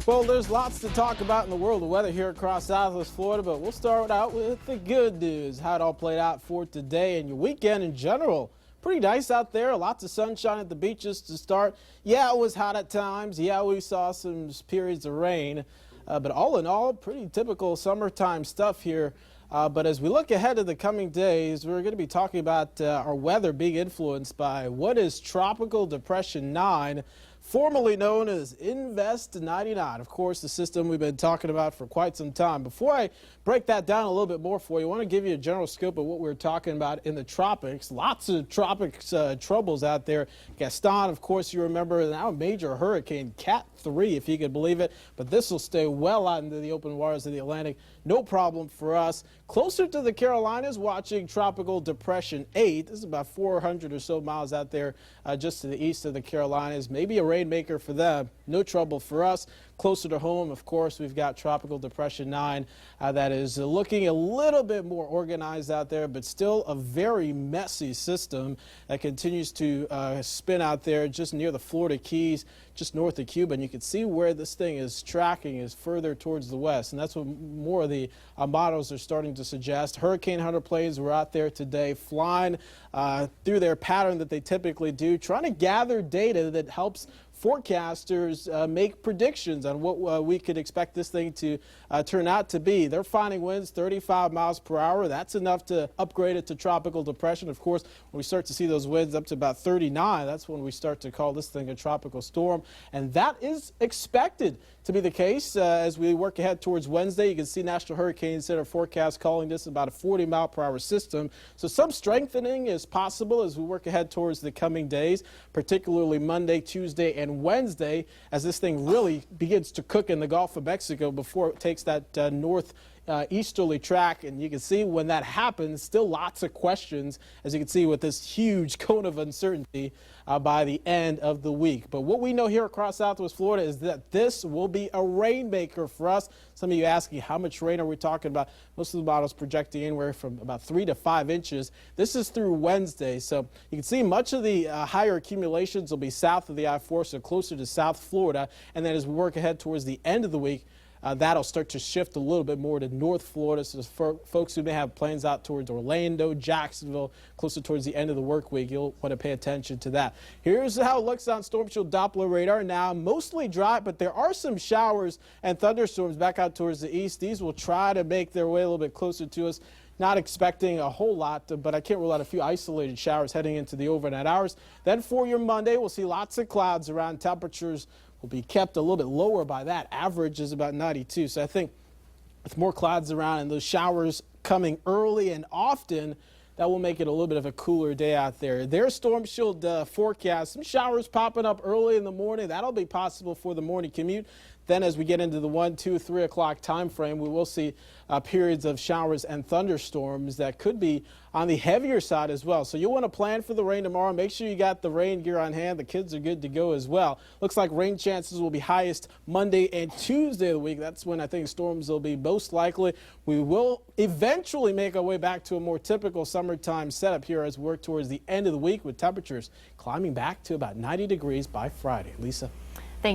Well, there's lots to talk about in the world of weather here across Southwest Florida, but we'll start out with the good news. How it all played out for today and your weekend in general. Pretty nice out there. Lots of sunshine at the beaches to start. Yeah, it was hot at times. Yeah, we saw some periods of rain. But all in all, pretty typical summertime stuff here. But as we look ahead to the coming days, we're going to be talking about our weather being influenced by what is Tropical Depression 9, formerly known as Invest 99. Of course, the system we've been talking about for quite some time. Before I break that down a little bit more for you, I want to give you a general scope of what we're talking about in the tropics. Lots of tropics troubles out there. Gaston, of course, you remember, now a major hurricane, Cat 3, if you could believe it. But this will stay well out into the open waters of the Atlantic. No problem for us. Closer to the Carolinas, watching Tropical Depression 8. This is about 400 or so miles out there just to the east of the Carolinas. Maybe a rainmaker for them. No trouble for us. Closer to home, of course, we've got Tropical Depression 9 that is looking a little bit more organized out there, but still a very messy system that continues to spin out there just near the Florida Keys, just north of Cuba. And you can see where this thing is tracking is further towards the west. And that's what more of the models are starting to suggest. Hurricane hunter planes were out there today flying through their pattern that they typically do, trying to gather data that helps forecasters make predictions on what we could expect this thing to turn out to be. They're finding winds 35 miles per hour. That's enough to upgrade it to tropical depression. Of course, when we start to see those winds up to about 39, that's when we start to call this thing a tropical storm. And that is expected to be the case as we work ahead towards Wednesday. You can see National Hurricane Center forecast calling this about a 40-mile-per-hour system. So some strengthening is possible as we work ahead towards the coming days, particularly Monday, Tuesday, and Wednesday, as this thing really begins to cook in the Gulf of Mexico before it takes that northeasterly track. And you can see when that happens, still lots of questions, as you can see with this huge cone of uncertainty by the end of the week. But what we know here across Southwest Florida is that this will be a rainmaker for us. Some of you asking, how much rain are we talking about? Most of the models projecting anywhere from about 3 to 5 inches. This is through Wednesday, so you can see much of the higher accumulations will be south of the I-4, so closer to South Florida. And then as we work ahead towards the end of the week, that'll start to shift a little bit more to North Florida. So for folks who may have planes out towards Orlando, Jacksonville, closer towards the end of the work week, you'll want to pay attention to that. Here's how it looks on Storm Shield Doppler radar now. Mostly dry, but there are some showers and thunderstorms back out towards the east. These will try to make their way a little bit closer to us. Not expecting a whole lot, but I can't rule out a few isolated showers heading into the overnight hours. Then for your Monday, we'll see lots of clouds around. Temperatures will be kept a little bit lower by that. Average is about 92. So I think with more clouds around and those showers coming early and often, that will make it a little bit of a cooler day out there. There's Storm Shield forecast. Some showers popping up early in the morning. That'll be possible for the morning commute. Then as we get into the 1, 2, 3 o'clock time frame, we will see periods of showers and thunderstorms that could be on the heavier side as well. So you'll want to plan for the rain tomorrow. Make sure you got the rain gear on hand. The kids are good to go as well. Looks like rain chances will be highest Monday and Tuesday of the week. That's when I think storms will be most likely. We will eventually make our way back to a more typical summertime setup here as we work towards the end of the week with temperatures climbing back to about 90 degrees by Friday. Lisa.